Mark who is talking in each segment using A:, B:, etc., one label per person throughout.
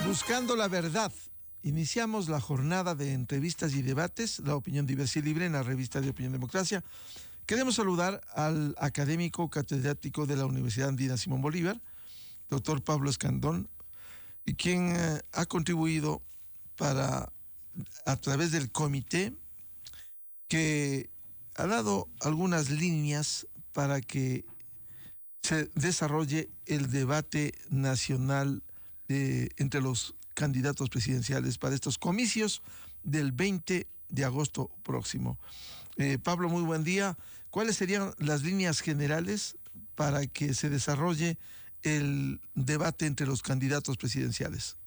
A: Buscando la verdad. Iniciamos la jornada de entrevistas y debates, la opinión diversa y libre en la revista de Opinión Democracia. Queremos saludar al académico catedrático de la Universidad Andina Simón Bolívar, doctor Pablo Escandón, y quien ha contribuido a través del comité, que ha dado algunas líneas para que se desarrolle el debate nacional entre los candidatos presidenciales para estos comicios del 20 de agosto próximo. Pablo, muy buen día. ¿Cuáles serían las líneas generales para que se desarrolle el debate entre los candidatos presidenciales?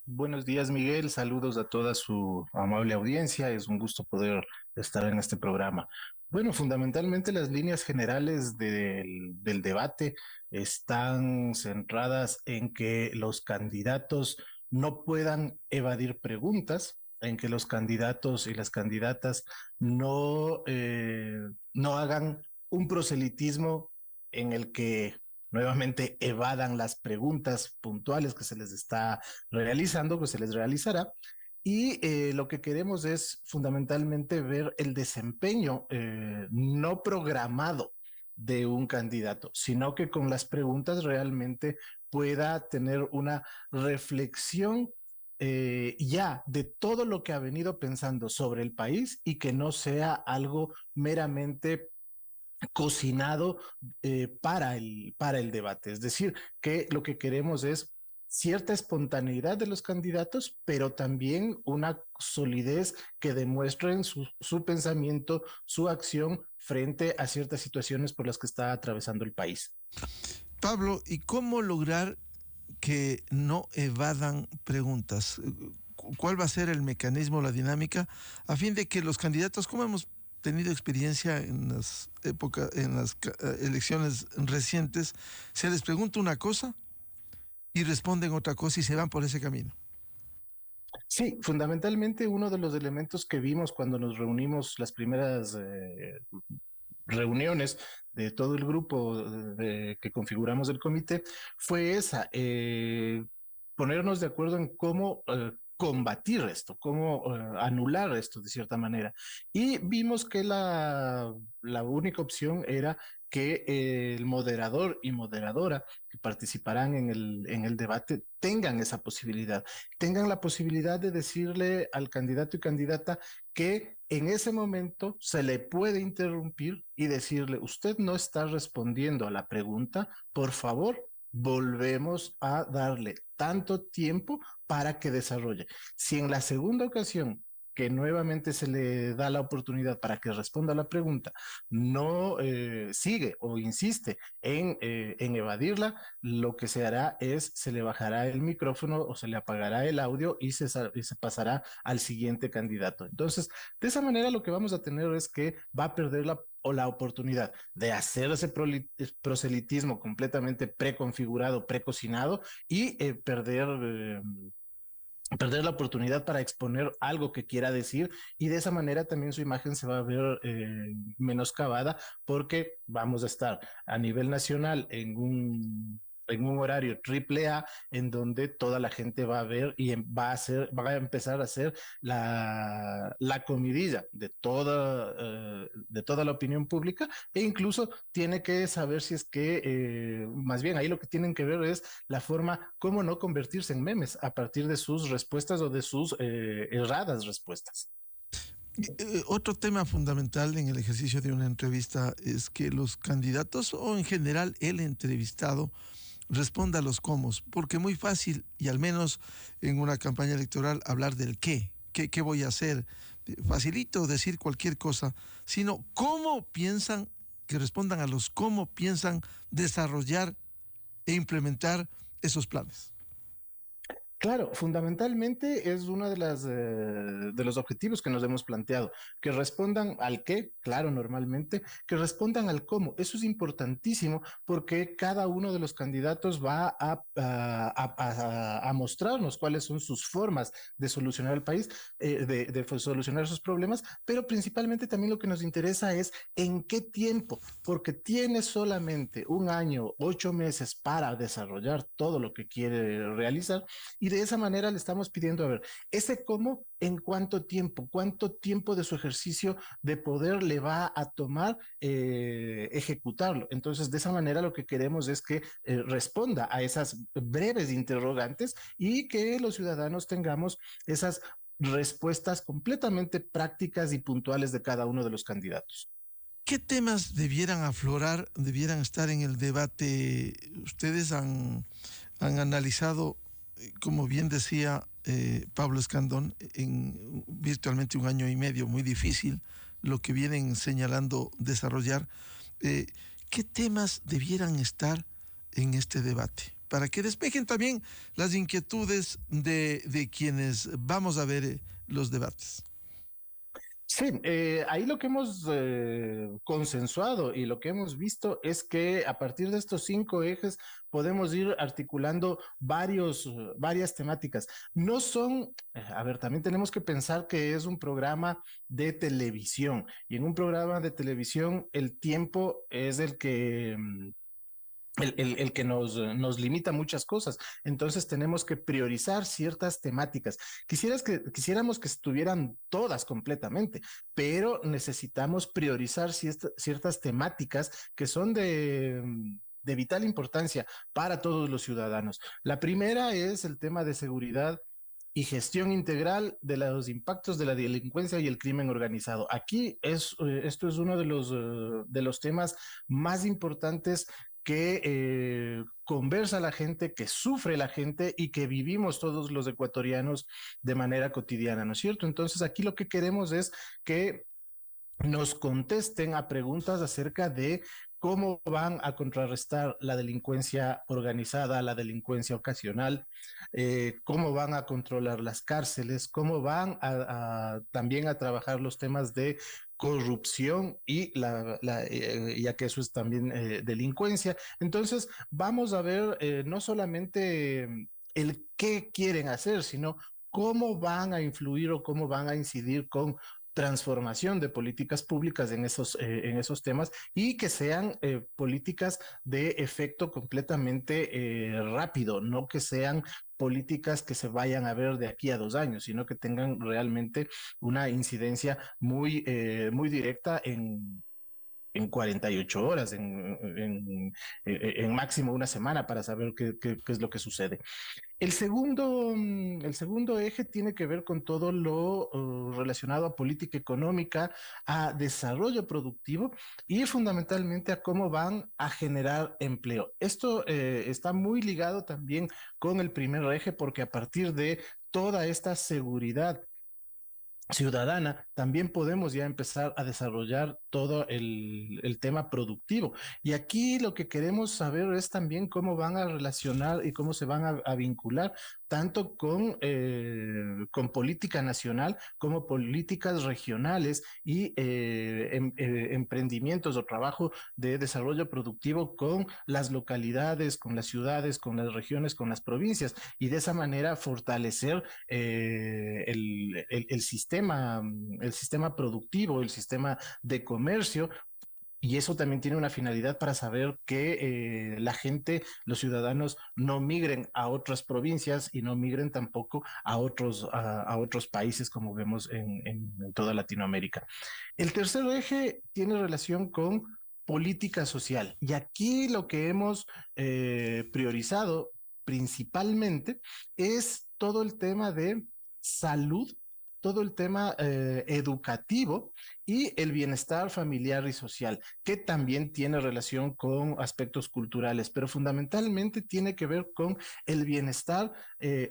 B: Buenos días, Miguel. Saludos a toda su amable audiencia. Es un gusto poder estar en este programa. Bueno, fundamentalmente las líneas generales del debate están centradas en que los candidatos no puedan evadir preguntas, en que los candidatos y las candidatas no hagan un proselitismo en el que nuevamente evadan las preguntas puntuales que se les está realizando, que se les realizará. Y lo que queremos es fundamentalmente ver el desempeño no programado de un candidato, sino que con las preguntas realmente pueda tener una reflexión ya de todo lo que ha venido pensando sobre el país y que no sea algo meramente cocinado para el debate. Es decir, que lo que queremos es cierta espontaneidad de los candidatos, pero también una solidez que demuestren su pensamiento, su acción frente a ciertas situaciones por las que está atravesando el país.
A: Pablo, ¿y cómo lograr que no evadan preguntas? ¿Cuál va a ser el mecanismo, la dinámica, a fin de que los candidatos, como hemos tenido experiencia en las elecciones recientes, se les pregunta una cosa y responden otra cosa y se van por ese camino?
B: Sí, fundamentalmente uno de los elementos que vimos cuando nos reunimos las primeras reuniones de todo el grupo que configuramos el comité fue esa, ponernos de acuerdo en cómo combatir esto, cómo anular esto de cierta manera. Y vimos que la única opción era que el moderador y moderadora que participarán en el debate tengan esa posibilidad, tengan la posibilidad de decirle al candidato y candidata que en ese momento se le puede interrumpir y decirle: usted no está respondiendo a la pregunta, por favor, volvemos a darle tanto tiempo para que desarrolle. Si en la segunda ocasión que nuevamente se le da la oportunidad para que responda a la pregunta, no sigue o insiste en evadirla, lo que se hará es se le bajará el micrófono o se le apagará el audio y se pasará al siguiente candidato. Entonces, de esa manera lo que vamos a tener es que va a perder la oportunidad de hacer ese proselitismo completamente preconfigurado, precocinado y perder la oportunidad para exponer algo que quiera decir, y de esa manera también su imagen se va a ver menoscabada, porque vamos a estar a nivel nacional en un horario triple A en donde toda la gente va a ver y va a empezar a hacer la comidilla de toda la opinión pública, e incluso tiene que saber si es que, más bien ahí lo que tienen que ver es la forma cómo no convertirse en memes a partir de sus respuestas o de sus erradas respuestas.
A: Otro tema fundamental en el ejercicio de una entrevista es que los candidatos, o en general el entrevistado, responda a los cómo, porque muy fácil, y al menos en una campaña electoral, hablar del qué voy a hacer. Facilito decir cualquier cosa, sino cómo piensan, que respondan a los cómo piensan desarrollar e implementar esos planes.
B: Claro, fundamentalmente es uno de los objetivos que nos hemos planteado, que respondan al qué, claro, normalmente, que respondan al cómo. Eso es importantísimo porque cada uno de los candidatos va a mostrarnos cuáles son sus formas de solucionar el país, de solucionar sus problemas, pero principalmente también lo que nos interesa es en qué tiempo, porque tiene solamente un año, 8 meses para desarrollar todo lo que quiere realizar y de esa manera le estamos pidiendo, a ver, ese cómo, en cuánto tiempo de su ejercicio de poder le va a tomar ejecutarlo. Entonces, de esa manera lo que queremos es que responda a esas breves interrogantes y que los ciudadanos tengamos esas respuestas completamente prácticas y puntuales de cada uno de los candidatos.
A: ¿Qué temas debieran aflorar, debieran estar en el debate? Ustedes han analizado, como bien decía Pablo Escandón, en virtualmente un año y medio, muy difícil, lo que vienen señalando desarrollar. Eh, ¿Qué temas debieran estar en este debate? Para que despejen también las inquietudes de quienes vamos a ver los debates.
B: Sí, ahí lo que hemos consensuado y lo que hemos visto es que a partir de estos 5 ejes podemos ir articulando varias temáticas. No son, a ver, también tenemos que pensar que es un programa de televisión y en un programa de televisión el tiempo es el que el que nos limita muchas cosas. Entonces tenemos que priorizar ciertas temáticas. Quisiéramos que estuvieran todas completamente, pero necesitamos priorizar ciertas temáticas que son de vital importancia para todos los ciudadanos. La primera es el tema de seguridad y gestión integral de los impactos de la delincuencia y el crimen organizado. Aquí esto es uno de los temas más importantes que conversa la gente, que sufre la gente y que vivimos todos los ecuatorianos de manera cotidiana, ¿no es cierto? Entonces aquí lo que queremos es que nos contesten a preguntas acerca de cómo van a contrarrestar la delincuencia organizada, la delincuencia ocasional, cómo van a controlar las cárceles, cómo van también a trabajar los temas de corrupción y ya que eso es también delincuencia. Entonces, vamos a ver no solamente el qué quieren hacer, sino cómo van a influir o cómo van a incidir con transformación de políticas públicas en esos temas y que sean políticas de efecto completamente rápido, no que sean políticas que se vayan a ver de aquí a 2 años, sino que tengan realmente una incidencia muy directa en 48 horas, en máximo una semana para saber qué es lo que sucede. El segundo eje tiene que ver con todo lo relacionado a política económica, a desarrollo productivo y fundamentalmente a cómo van a generar empleo. Esto está muy ligado también con el primer eje porque a partir de toda esta seguridad ciudadana, también podemos ya empezar a desarrollar todo el tema productivo. Y aquí lo que queremos saber es también cómo van a relacionar y cómo se van a vincular tanto con política nacional como políticas regionales y emprendimientos o trabajo de desarrollo productivo con las localidades, con las ciudades, con las regiones, con las provincias y de esa manera fortalecer el sistema productivo, el sistema de comercio. Y eso también tiene una finalidad para saber que la gente, los ciudadanos, no migren a otras provincias y no migren tampoco a otros países como vemos en toda Latinoamérica. El tercer eje tiene relación con política social. Y aquí lo que hemos priorizado principalmente es todo el tema de salud, todo el tema educativo y el bienestar familiar y social, que también tiene relación con aspectos culturales, pero fundamentalmente tiene que ver con el bienestar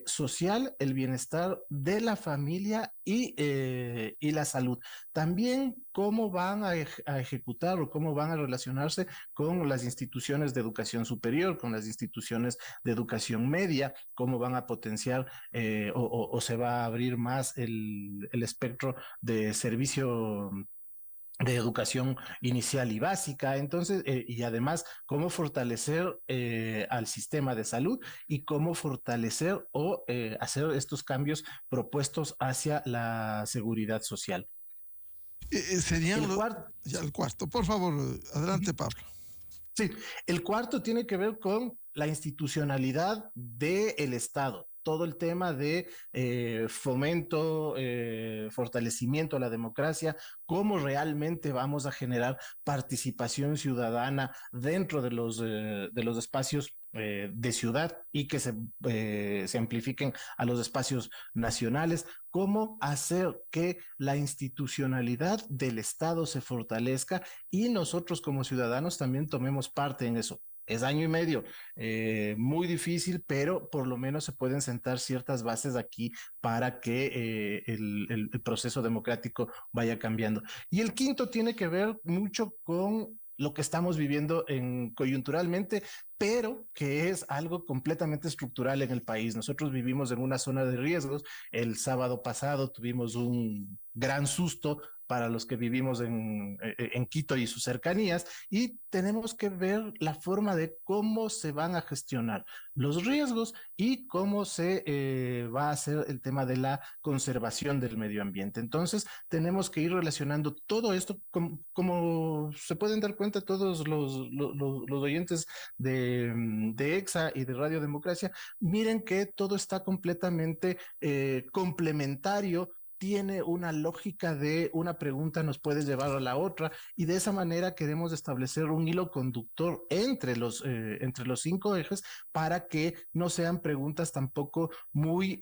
B: social, el bienestar de la familia y la salud. También cómo van a ejecutar o cómo van a relacionarse con las instituciones de educación superior, con las instituciones de educación media, cómo van a potenciar o se va a abrir más el espectro de servicio de educación inicial y básica, entonces, y además, cómo fortalecer al sistema de salud y cómo fortalecer o hacer estos cambios propuestos hacia la seguridad social.
A: Serían
B: El cuarto,
A: ya el cuarto. Por favor, adelante, Pablo.
B: sí, el cuarto tiene que ver con la institucionalidad del Estado. Todo el tema de fomento, fortalecimiento a la democracia, cómo realmente vamos a generar participación ciudadana dentro de los espacios de ciudad y que se amplifiquen a los espacios nacionales, cómo hacer que la institucionalidad del Estado se fortalezca y nosotros como ciudadanos también tomemos parte en eso. Es año y medio, muy difícil, pero por lo menos se pueden sentar ciertas bases aquí para que el proceso democrático vaya cambiando. Y el quinto tiene que ver mucho con lo que estamos viviendo coyunturalmente, pero que es algo completamente estructural en el país. Nosotros vivimos en una zona de riesgos. El sábado pasado tuvimos un gran susto para los que vivimos en Quito y sus cercanías, y tenemos que ver la forma de cómo se van a gestionar los riesgos y cómo se va a hacer el tema de la conservación del medio ambiente. Entonces, tenemos que ir relacionando todo esto, como se pueden dar cuenta todos los oyentes de EXA y de Radio Democracia, miren que todo está completamente complementario, tiene una lógica de una pregunta nos puede llevar a la otra, y de esa manera queremos establecer un hilo conductor entre los cinco ejes para que no sean preguntas tampoco muy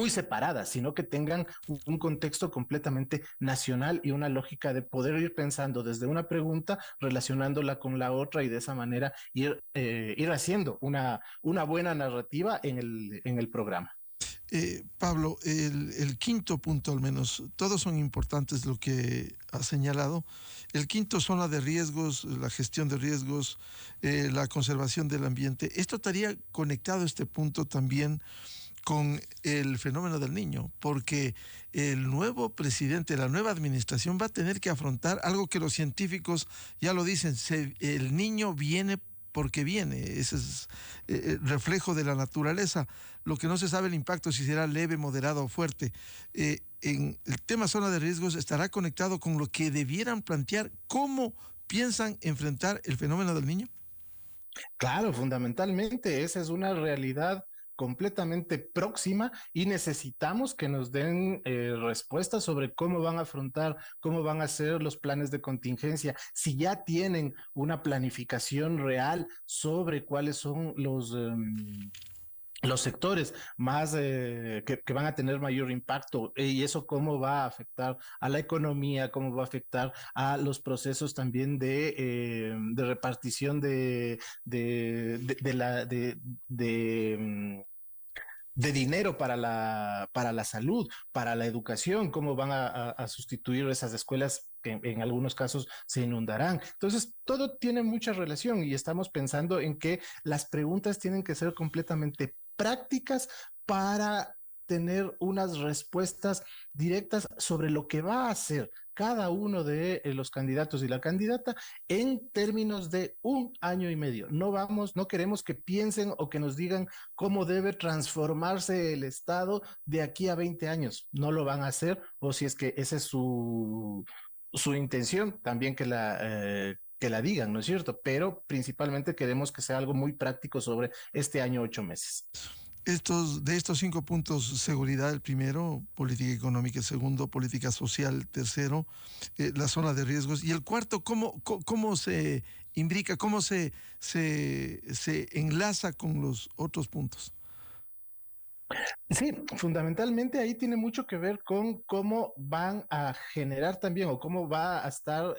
B: separadas, sino que tengan un contexto completamente nacional y una lógica de poder ir pensando desde una pregunta, relacionándola con la otra, y de esa manera ir haciendo una buena narrativa en el programa.
A: Pablo, el quinto punto al menos, todos son importantes lo que ha señalado. El quinto son la de riesgos, la gestión de riesgos, la conservación del ambiente. Esto estaría conectado, este punto, también con el fenómeno del niño, porque el nuevo presidente, la nueva administración va a tener que afrontar algo que los científicos ya lo dicen, el niño viene porque viene, ese es reflejo de la naturaleza. Lo que no se sabe el impacto, si será leve, moderado o fuerte. En el tema zona de riesgos estará conectado con lo que debieran plantear, cómo piensan enfrentar el fenómeno del niño.
B: Claro, fundamentalmente esa es una realidad completamente próxima y necesitamos que nos den respuestas sobre cómo van a afrontar, cómo van a hacer los planes de contingencia, si ya tienen una planificación real sobre cuáles son los sectores más que van a tener mayor impacto, y eso cómo va a afectar a la economía, cómo va a afectar a los procesos también de repartición de dinero para la salud, para la educación, cómo van a sustituir esas escuelas que en algunos casos se inundarán. Entonces, todo tiene mucha relación y estamos pensando en que las preguntas tienen que ser completamente prácticas para tener unas respuestas directas sobre lo que va a hacer cada uno de los candidatos y la candidata en términos de un año y medio. No queremos que piensen o que nos digan cómo debe transformarse el Estado de aquí a 20 años. No lo van a hacer, o si es que esa es su intención, también que la digan, ¿no es cierto? Pero principalmente queremos que sea algo muy práctico sobre este año, 8 meses.
A: De estos 5 puntos, seguridad el primero, política económica el segundo, política social el tercero, la zona de riesgos, y el cuarto, cómo se imbrica, cómo se enlaza con los otros puntos.
B: Sí, fundamentalmente ahí tiene mucho que ver con cómo van a generar también o cómo va a estar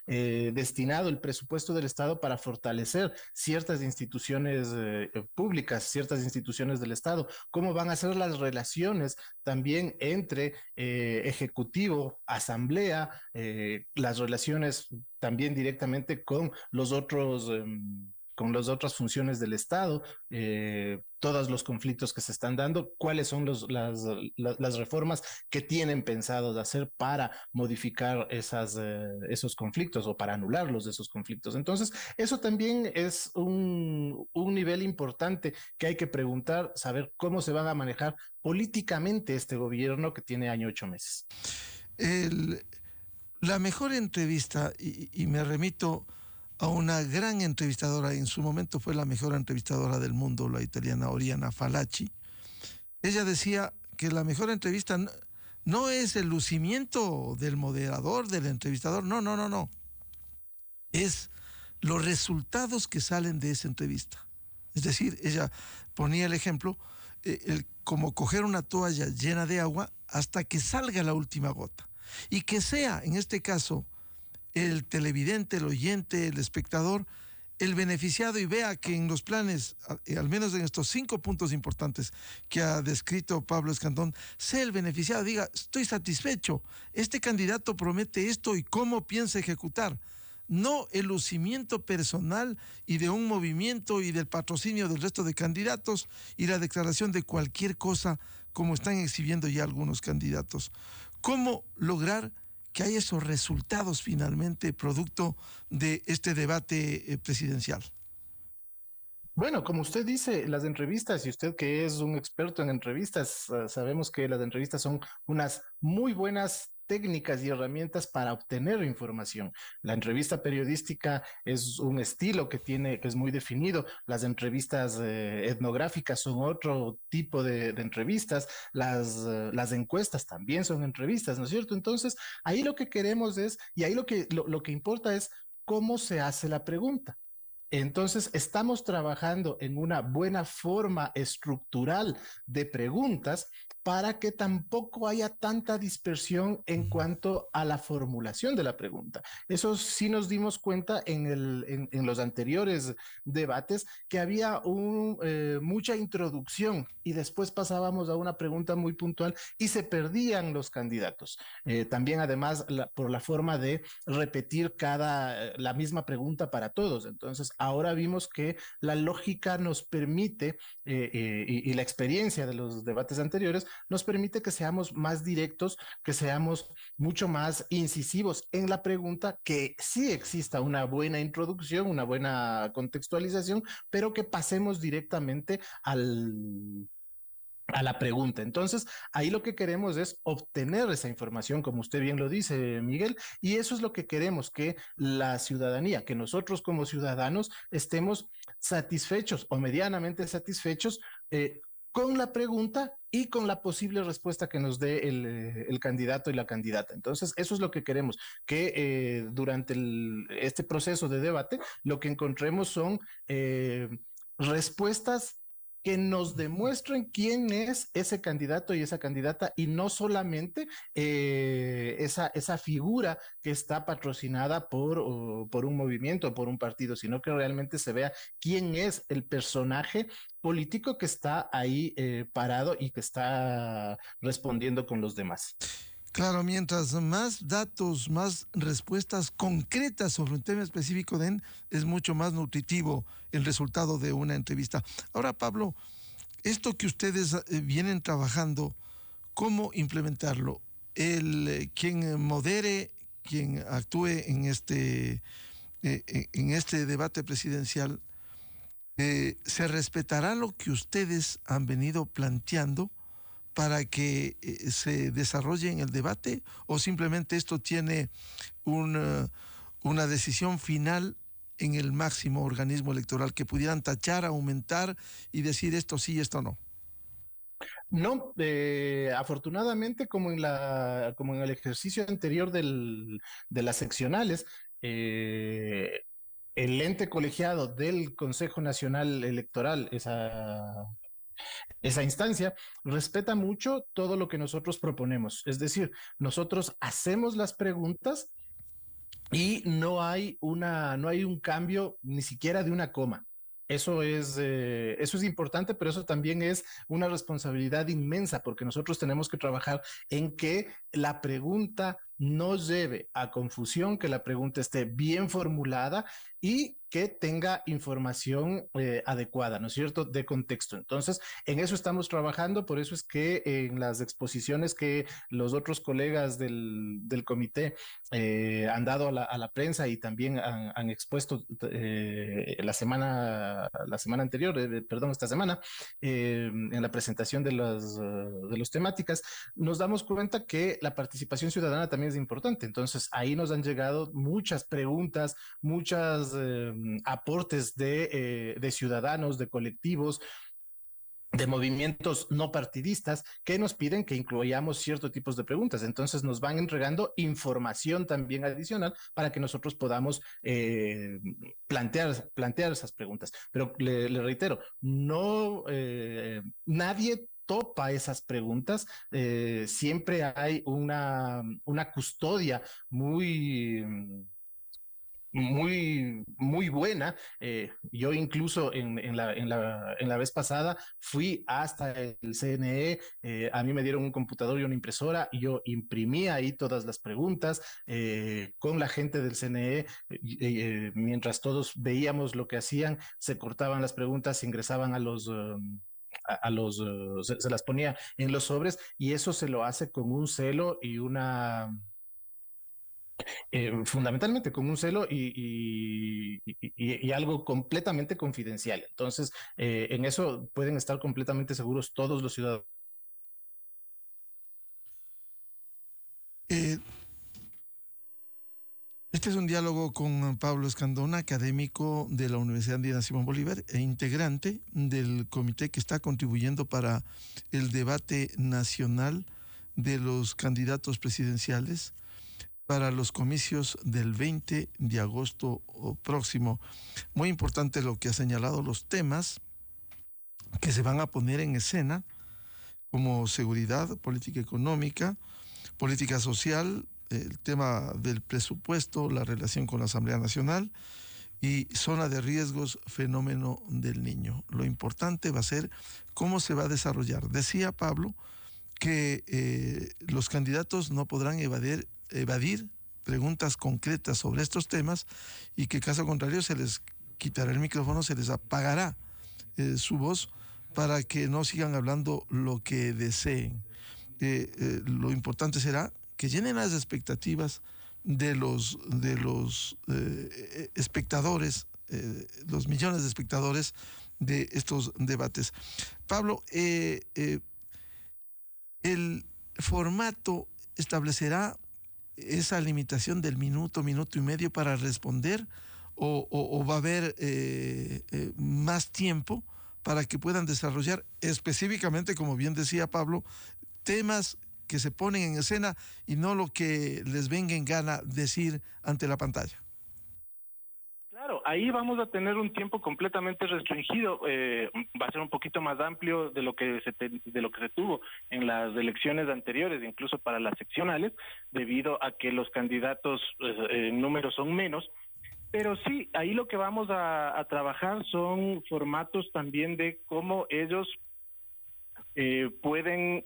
B: destinado el presupuesto del Estado para fortalecer ciertas instituciones públicas, ciertas instituciones del Estado, cómo van a ser las relaciones también entre ejecutivo, asamblea, las relaciones también directamente con los otros... con las otras funciones del Estado, todos los conflictos que se están dando, cuáles son las reformas que tienen pensado de hacer para modificar esos conflictos o para anularlos de esos conflictos. Entonces, eso también es un nivel importante que hay que preguntar, saber cómo se van a manejar políticamente este gobierno que tiene año 8 meses.
A: El, la mejor entrevista, y me remito a una gran entrevistadora, en su momento fue la mejor entrevistadora del mundo, la italiana Oriana Fallaci. Ella decía que la mejor entrevista no es el lucimiento del moderador, del entrevistador, no, no, no, no. Es los resultados que salen de esa entrevista. Es decir, ella ponía el ejemplo, como coger una toalla llena de agua hasta que salga la última gota. Y que sea, en este caso, el televidente, el oyente, el espectador, el beneficiado y vea que en los planes, al menos en estos 5 puntos importantes que ha descrito Pablo Escandón, sea el beneficiado, diga, estoy satisfecho, este candidato promete esto y cómo piensa ejecutar. No el lucimiento personal y de un movimiento y del patrocinio del resto de candidatos y la declaración de cualquier cosa como están exhibiendo ya algunos candidatos. ¿Cómo lograr que haya esos resultados finalmente producto de este debate presidencial?
B: Bueno, como usted dice, las entrevistas, y usted que es un experto en entrevistas, sabemos que las entrevistas son unas muy buenas técnicas y herramientas para obtener información. La entrevista periodística es un estilo que tiene, que es muy definido. Las entrevistas etnográficas son otro tipo de entrevistas. Las encuestas también son entrevistas, ¿no es cierto? Entonces, ahí lo que queremos es, y ahí lo que importa es cómo se hace la pregunta. Entonces, estamos trabajando en una buena forma estructural de preguntas para que tampoco haya tanta dispersión en cuanto a la formulación de la pregunta. Eso sí nos dimos cuenta en los anteriores debates que había mucha introducción y después pasábamos a una pregunta muy puntual y se perdían los candidatos. También además por la forma de repetir la misma pregunta para todos. Entonces, ahora vimos que la lógica nos permite y la experiencia de los debates anteriores nos permite que seamos más directos, que seamos mucho más incisivos en la pregunta, que sí exista una buena introducción, una buena contextualización, pero que pasemos directamente a la pregunta. Entonces, ahí lo que queremos es obtener esa información, como usted bien lo dice, Miguel, y eso es lo que queremos, que la ciudadanía, que nosotros como ciudadanos estemos satisfechos o medianamente satisfechos con la pregunta y con la posible respuesta que nos dé el candidato y la candidata. Entonces, eso es lo que queremos, que durante este proceso de debate, lo que encontremos son respuestas que nos demuestren quién es ese candidato y esa candidata y no solamente esa figura que está patrocinada por un movimiento, por un partido, sino que realmente se vea quién es el personaje político que está ahí parado y que está respondiendo con los demás.
A: Claro, mientras más datos, más respuestas concretas sobre un tema específico den, es mucho más nutritivo el resultado de una entrevista. Ahora, Pablo, esto que ustedes vienen trabajando, ¿cómo implementarlo? Quien modere, quien actúe en este debate presidencial, ¿se respetará lo que ustedes han venido planteando para que se desarrolle en el debate o simplemente esto tiene una decisión final en el máximo organismo electoral que pudieran tachar, aumentar y decir esto sí, esto no?
B: No, afortunadamente, como en el ejercicio anterior de las seccionales, eh, el ente colegiado del Consejo Nacional Electoral, Esa instancia respeta mucho todo lo que nosotros proponemos. Es decir, nosotros hacemos las preguntas y no hay un cambio ni siquiera de una coma. Eso es importante, pero eso también es una responsabilidad inmensa porque nosotros tenemos que trabajar en que la pregunta no lleve a confusión, que la pregunta esté bien formulada y que tenga información adecuada, ¿no es cierto?, de contexto. Entonces, en eso estamos trabajando, por eso es que en las exposiciones que los otros colegas del comité han dado a la prensa y también han expuesto la semana anterior, perdón, esta semana, en la presentación de los temáticas, nos damos cuenta que la participación ciudadana también es importante. Entonces, ahí nos han llegado muchas preguntas, muchos aportes de ciudadanos, de colectivos, de movimientos no partidistas que nos piden que incluyamos ciertos tipos de preguntas. Entonces nos van entregando información también adicional para que nosotros podamos plantear esas preguntas. Pero le reitero, no, nadie topa esas preguntas, siempre hay una custodia muy muy buena. Yo incluso en la vez pasada fui hasta el CNE, a mí me dieron un computador y una impresora, y yo imprimí ahí todas las preguntas con la gente del CNE, mientras todos veíamos lo que hacían, se cortaban las preguntas, se ingresaban a los... se las ponía en los sobres y eso se lo hace con un celo y una fundamentalmente con un celo y algo completamente confidencial. Entonces, en eso pueden estar completamente seguros todos los ciudadanos.
A: Eh, este es un diálogo con Pablo Escandón, académico de la Universidad Andina Simón Bolívar e integrante del comité que está contribuyendo para el debate nacional de los candidatos presidenciales para los comicios del 20 de agosto próximo. Muy importante lo que ha señalado, los temas que se van a poner en escena, como seguridad, política económica, política social, el tema del presupuesto, la relación con la Asamblea Nacional y zona de riesgos, fenómeno del niño. Lo importante va a ser cómo se va a desarrollar. Decía Pablo que los candidatos no podrán evadir preguntas concretas sobre estos temas y que caso contrario se les quitará el micrófono, se les apagará su voz para que no sigan hablando lo que deseen. Lo importante será que llenen las expectativas de los espectadores, los millones de espectadores de estos debates. Pablo, el formato establecerá esa limitación del minuto, minuto y medio para responder o va a haber más tiempo para que puedan desarrollar específicamente, como bien decía Pablo, temas que se ponen en escena y no lo que les venga en gana decir ante la pantalla.
C: Claro, ahí vamos a tener un tiempo completamente restringido, va a ser un poquito más amplio de lo que se tuvo en las elecciones anteriores, incluso para las seccionales, debido a que los candidatos en número son menos. Pero sí, ahí lo que vamos a trabajar son formatos también de cómo ellos pueden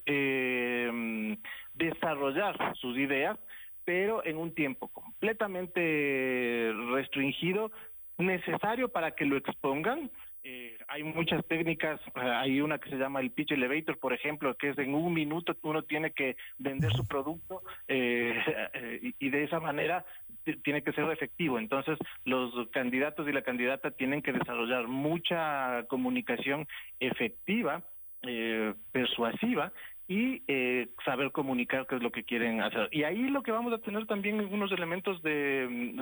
C: desarrollar sus ideas, pero en un tiempo completamente restringido, necesario para que lo expongan. Hay muchas técnicas, hay una que se llama el pitch elevator, por ejemplo, que es en un minuto uno tiene que vender su producto y de esa manera tiene que ser efectivo. Entonces los candidatos y la candidata tienen que desarrollar mucha comunicación efectiva, persuasiva y saber comunicar qué es lo que quieren hacer. Y ahí lo que vamos a tener también unos elementos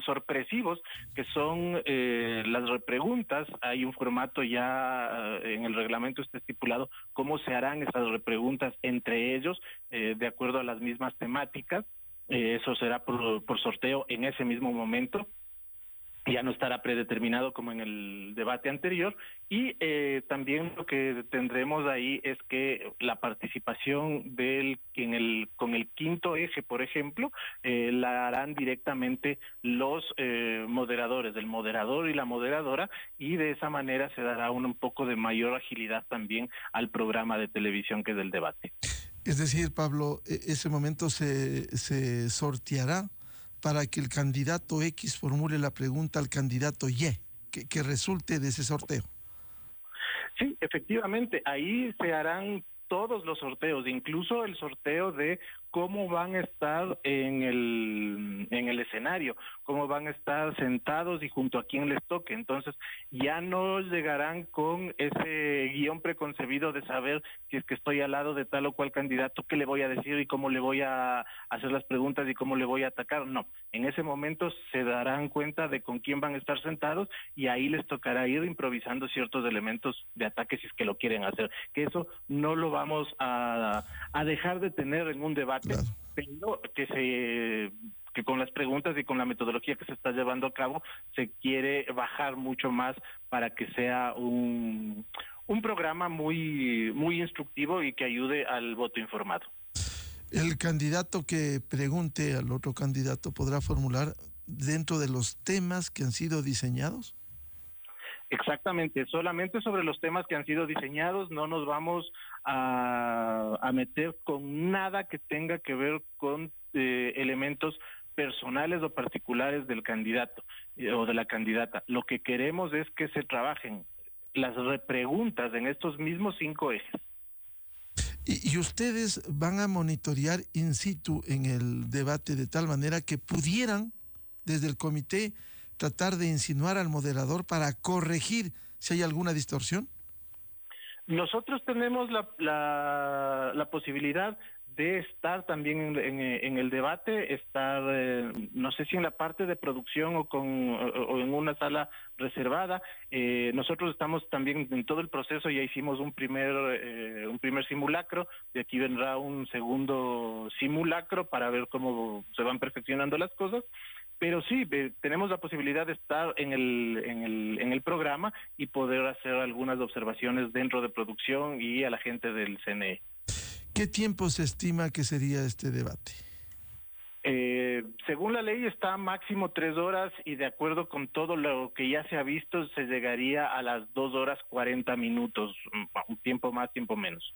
C: sorpresivos, que son las repreguntas. Hay un formato ya en el reglamento está estipulado cómo se harán esas repreguntas entre ellos, de acuerdo a las mismas temáticas. Eso será por sorteo en ese mismo momento. ya no estará predeterminado como en el debate anterior, y también lo que tendremos ahí es que la participación con el quinto eje, por ejemplo, la harán directamente los moderadores, el moderador y la moderadora, y de esa manera se dará un poco de mayor agilidad también al programa de televisión que es el debate.
A: Es decir, Pablo, ese momento se sorteará para que el candidato X formule la pregunta al candidato Y, que resulte de ese sorteo.
C: Sí, efectivamente, ahí se harán todos los sorteos, incluso el sorteo de cómo van a estar en el escenario, cómo van a estar sentados y junto a quién les toque. Entonces, ya no llegarán con ese guión preconcebido de saber si es que estoy al lado de tal o cual candidato, qué le voy a decir y cómo le voy a hacer las preguntas y cómo le voy a atacar. No, en ese momento se darán cuenta de con quién van a estar sentados y ahí les tocará ir improvisando ciertos elementos de ataque si es que lo quieren hacer. Que eso no lo vamos a dejar de tener en un debate. Claro. Pero que con las preguntas y con la metodología que se está llevando a cabo se quiere bajar mucho más para que sea un programa muy instructivo y que ayude al voto informado.
A: El candidato que pregunte al otro candidato podrá formular dentro de los temas que han sido diseñados.
C: Exactamente, solamente sobre los temas que han sido diseñados, no nos vamos a meter con nada que tenga que ver con elementos personales o particulares del candidato o de la candidata. Lo que queremos es que se trabajen las repreguntas en estos mismos 5 ejes.
A: Y ustedes van a monitorear in situ en el debate de tal manera que pudieran, desde el comité, tratar de insinuar al moderador para corregir si hay alguna distorsión?
C: Nosotros tenemos la posibilidad de estar también en el debate, estar, no sé si en la parte de producción o en una sala reservada. Nosotros estamos también en todo el proceso, ya hicimos un primer simulacro, de aquí vendrá un segundo simulacro para ver cómo se van perfeccionando las cosas. Pero sí, tenemos la posibilidad de estar en el programa y poder hacer algunas observaciones dentro de producción y a la gente del CNE.
A: ¿Qué tiempo se estima que sería este debate?
C: Según la ley está máximo 3 horas y de acuerdo con todo lo que ya se ha visto se llegaría a las 2 horas 40 minutos, un tiempo más, tiempo menos.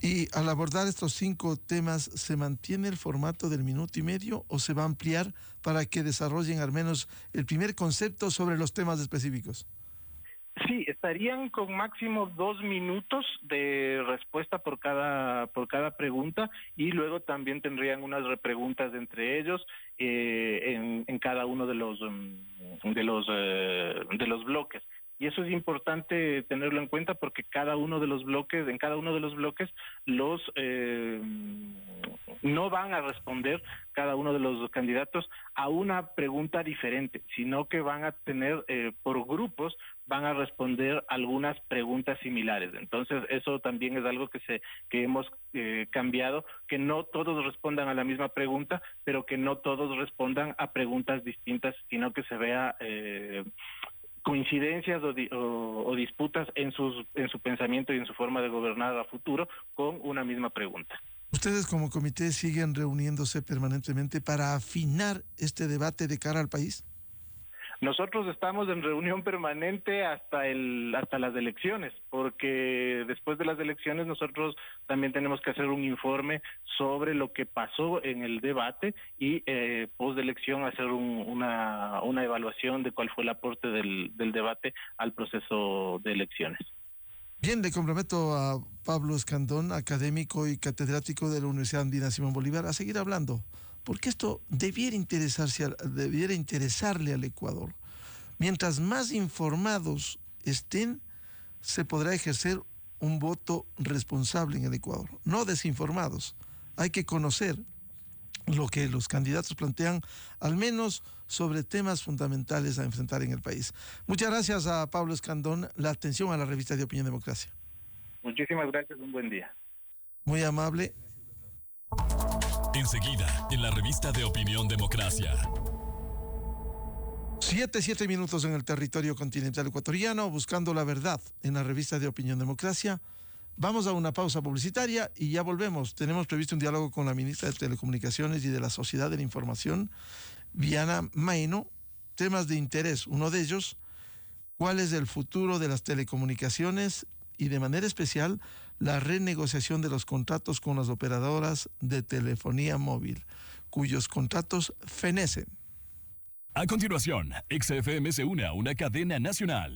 A: Y al abordar estos 5 temas, ¿se mantiene el formato del minuto y medio o se va a ampliar para que desarrollen al menos el primer concepto sobre los temas específicos?
C: Sí, estarían con máximo 2 minutos de respuesta por cada pregunta y luego también tendrían unas repreguntas entre ellos en cada uno de los bloques. Y eso es importante tenerlo en cuenta porque en cada uno de los bloques, no van a responder cada uno de los candidatos a una pregunta diferente, sino que van a tener por grupos, van a responder algunas preguntas similares. Entonces eso también es algo que hemos cambiado, que no todos respondan a la misma pregunta, pero que no todos respondan a preguntas distintas, sino que se vea coincidencias o disputas en su pensamiento y en su forma de gobernar a futuro con una misma pregunta.
A: ¿Ustedes como comité siguen reuniéndose permanentemente para afinar este debate de cara al país?
C: Nosotros estamos en reunión permanente hasta las elecciones, porque después de las elecciones nosotros también tenemos que hacer un informe sobre lo que pasó en el debate y post elección hacer una evaluación de cuál fue el aporte del debate al proceso de elecciones.
A: Bien, le comprometo a Pablo Escandón, académico y catedrático de la Universidad Andina Simón Bolívar, a seguir hablando, porque esto debiera interesarle al Ecuador. Mientras más informados estén, se podrá ejercer un voto responsable en el Ecuador, no desinformados. Hay que conocer lo que los candidatos plantean, al menos sobre temas fundamentales a enfrentar en el país. Muchas gracias a Pablo Escandón, la atención a la revista de Opinión Democracia.
C: Muchísimas gracias, un buen día.
A: Muy amable.
D: Enseguida, en la revista de Opinión Democracia.
A: 7 minutos en el territorio continental ecuatoriano, buscando la verdad en la revista de Opinión Democracia. Vamos a una pausa publicitaria y ya volvemos. Tenemos previsto un diálogo con la ministra de Telecomunicaciones y de la Sociedad de la Información, Viana Maino. Temas de interés, uno de ellos, ¿cuál es el futuro de las telecomunicaciones? Y de manera especial, la renegociación de los contratos con las operadoras de telefonía móvil, cuyos contratos fenecen.
D: A continuación, XFM se une a una cadena nacional.